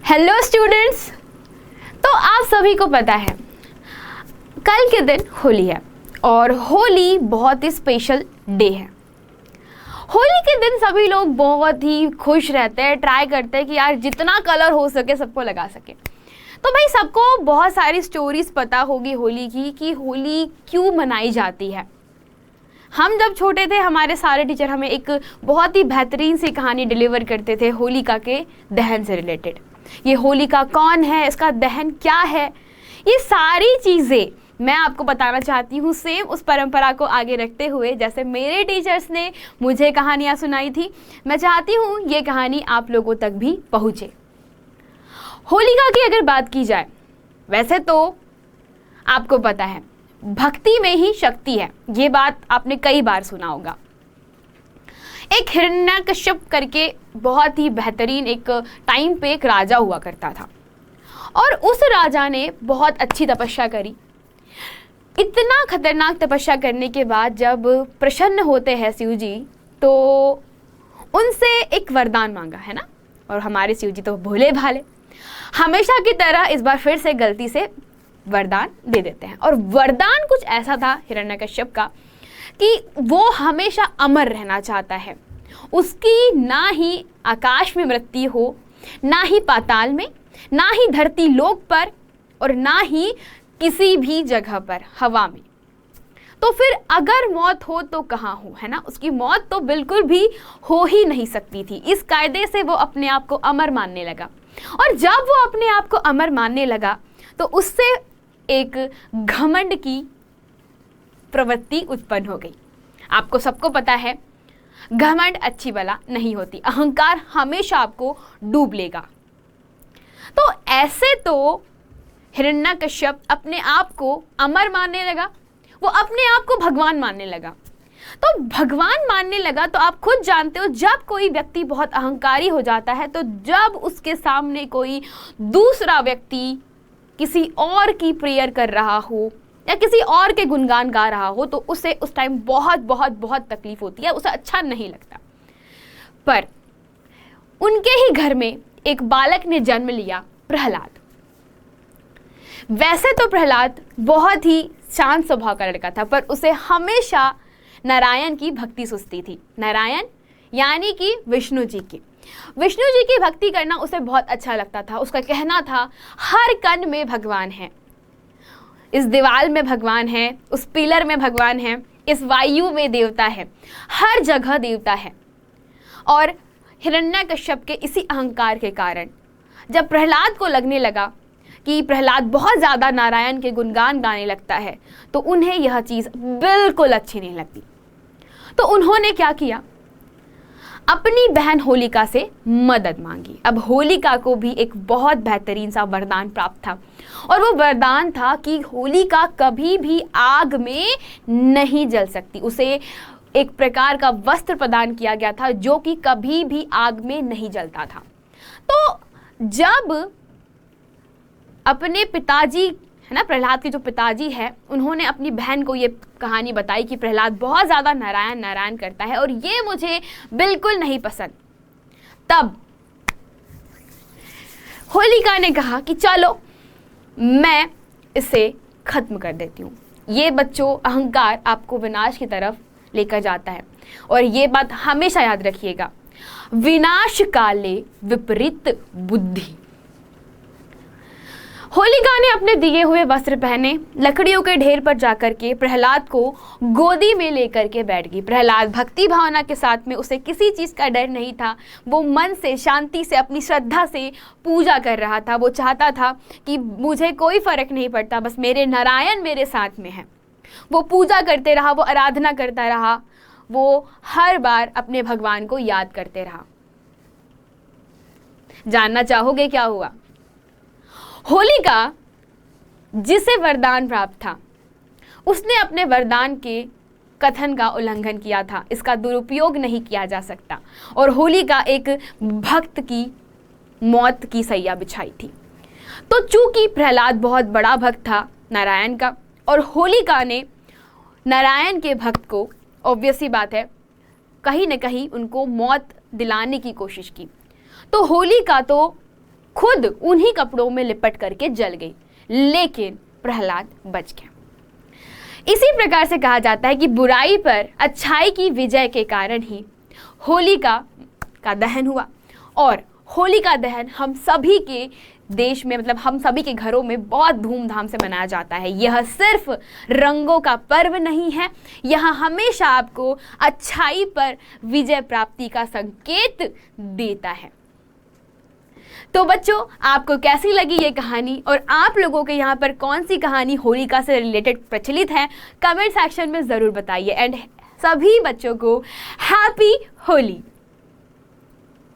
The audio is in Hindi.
Hello students. तो आप सभी को पता है कल के दिन होली है और होली बहुत ही स्पेशल डे है। होली के दिन सभी लोग बहुत ही खुश रहते हैं, ट्राई करते हैं कि यार जितना कलर हो सके सबको लगा सके। तो भाई सबको बहुत सारी स्टोरीज पता होगी होली की कि होली क्यों मनाई जाती है। हम जब छोटे थे हमारे सारे टीचर हमें एक बहुत ही बेहतरीन सी कहानी डिलीवर करते थे होलिका के दहन से रिलेटेड। ये होलिका कौन है, इसका दहन क्या है, ये सारी चीज़ें मैं आपको बताना चाहती हूँ। सेम उस परंपरा को आगे रखते हुए जैसे मेरे टीचर्स ने मुझे कहानियाँ सुनाई थी, मैं चाहती हूँ ये कहानी आप लोगों तक भी पहुँचे। होलिका की अगर बात की जाए, वैसे तो आपको पता है भक्ति में ही शक्ति है, ये बात आपने कई बार सुना होगा। एक हिरण्यकश्यप करके बहुत ही बेहतरीन एक टाइम पे एक राजा हुआ करता था और उस राजा ने बहुत अच्छी तपस्या करी। इतना खतरनाक तपस्या करने के बाद जब प्रसन्न होते हैं शिव जी तो उनसे एक वरदान मांगा है ना, और हमारे शिव जी तो भोले भाले हमेशा की तरह इस बार फिर से गलती से वरदान दे देते हैं। और वरदान कुछ ऐसा था हिरण्यकश्यप का कि वो हमेशा अमर रहना चाहता है। उसकी ना ही आकाश में मृत्यु हो, ना ही पाताल में, ना ही धरती लोक पर, और ना ही किसी भी जगह पर हवा में। तो फिर अगर मौत हो तो कहाँ हो, है ना। उसकी मौत तो बिल्कुल भी हो ही नहीं सकती थी। इस कायदे से वो अपने आप को अमर मानने लगा। और जब वो अपने आप को अमर मानने लगा तो उससे एक घमंड की प्रवृत्ति उत्पन्न हो गई। आपको सबको पता है घमंड अच्छी बला नहीं होती, अहंकार हमेशा आपको डूब लेगा। तो ऐसे तो हिरण्यकश्यप अपने आप को अमर मानने लगा, वो अपने आप को भगवान मानने लगा। तो भगवान मानने लगा तो आप खुद जानते हो जब कोई व्यक्ति बहुत अहंकारी हो जाता है, तो जब उसके सामने कोई दूसरा व्यक्ति किसी और की प्रेयर कर रहा हो या किसी और के गुणगान गा रहा हो तो उसे उस टाइम बहुत बहुत बहुत तकलीफ होती है, उसे अच्छा नहीं लगता। पर उनके ही घर में एक बालक ने जन्म लिया, प्रहलाद। वैसे तो प्रहलाद बहुत ही शांत स्वभाव का लड़का था, पर उसे हमेशा नारायण की भक्ति सुझती थी। नारायण यानी कि विष्णु जी की भक्ति करना उसे बहुत अच्छा लगता था। उसका कहना था हर कण में भगवान है, इस दीवार में भगवान है, उस पिलर में भगवान है, इस वायु में देवता है, हर जगह देवता है। और हिरण्यकश्यप के इसी अहंकार के कारण जब प्रहलाद को लगने लगा कि प्रहलाद बहुत ज़्यादा नारायण के गुणगान गाने लगता है तो उन्हें यह चीज़ बिल्कुल अच्छी नहीं लगती। तो उन्होंने क्या किया, अपनी बहन होलिका से मदद मांगी। अब होलिका को भी एक बहुत बेहतरीन सा वरदान प्राप्त था, और वो वरदान था कि होलिका कभी भी आग में नहीं जल सकती। उसे एक प्रकार का वस्त्र प्रदान किया गया था जो कि कभी भी आग में नहीं जलता था। तो जब अपने पिताजी है ना, प्रहलाद के जो पिताजी है, उन्होंने अपनी बहन को ये कहानी बताई कि प्रहलाद बहुत ज़्यादा नारायण नारायण करता है और ये मुझे बिल्कुल नहीं पसंद। तब होलिका ने कहा कि चलो मैं इसे खत्म कर देती हूँ। ये बच्चों अहंकार आपको विनाश की तरफ लेकर जाता है, और ये बात हमेशा याद रखिएगा, विनाश काले विपरीत बुद्धि। होलिका ने अपने दिए हुए वस्त्र पहने, लकड़ियों के ढेर पर जाकर के प्रहलाद को गोदी में लेकर के बैठ गई। प्रहलाद भक्ति भावना के साथ में, उसे किसी चीज़ का डर नहीं था। वो मन से शांति से अपनी श्रद्धा से पूजा कर रहा था। वो चाहता था कि मुझे कोई फर्क नहीं पड़ता, बस मेरे नारायण मेरे साथ में है। वो पूजा करते रहा, वो आराधना करता रहा, वो हर बार अपने भगवान को याद करते रहा। जानना चाहोगे क्या हुआ? होलिका जिसे वरदान प्राप्त था उसने अपने वरदान के कथन का उल्लंघन किया था। इसका दुरुपयोग नहीं किया जा सकता, और होलिका एक भक्त की मौत की सैया बिछाई थी। तो चूंकि प्रहलाद बहुत बड़ा भक्त था नारायण का, और होलिका ने नारायण के भक्त को ऑब्वियस सी बात है कहीं न कहीं उनको मौत दिलाने की कोशिश की, तो होलिका तो खुद उन्हीं कपड़ों में लिपट करके जल गई, लेकिन प्रहलाद बच गया। इसी प्रकार से कहा जाता है कि बुराई पर अच्छाई की विजय के कारण ही होलिका का दहन हुआ। और होलिका दहन हम सभी के देश में, मतलब हम सभी के घरों में बहुत धूमधाम से मनाया जाता है। यह सिर्फ रंगों का पर्व नहीं है, यह हमेशा आपको अच्छाई पर विजय प्राप्ति का संकेत देता है। तो बच्चों, आपको कैसी लगी ये कहानी और आप लोगों के यहाँ पर कौन सी कहानी होलिका से रिलेटेड प्रचलित है, कमेंट सेक्शन में ज़रूर बताइए। एंड सभी बच्चों को हैप्पी होली।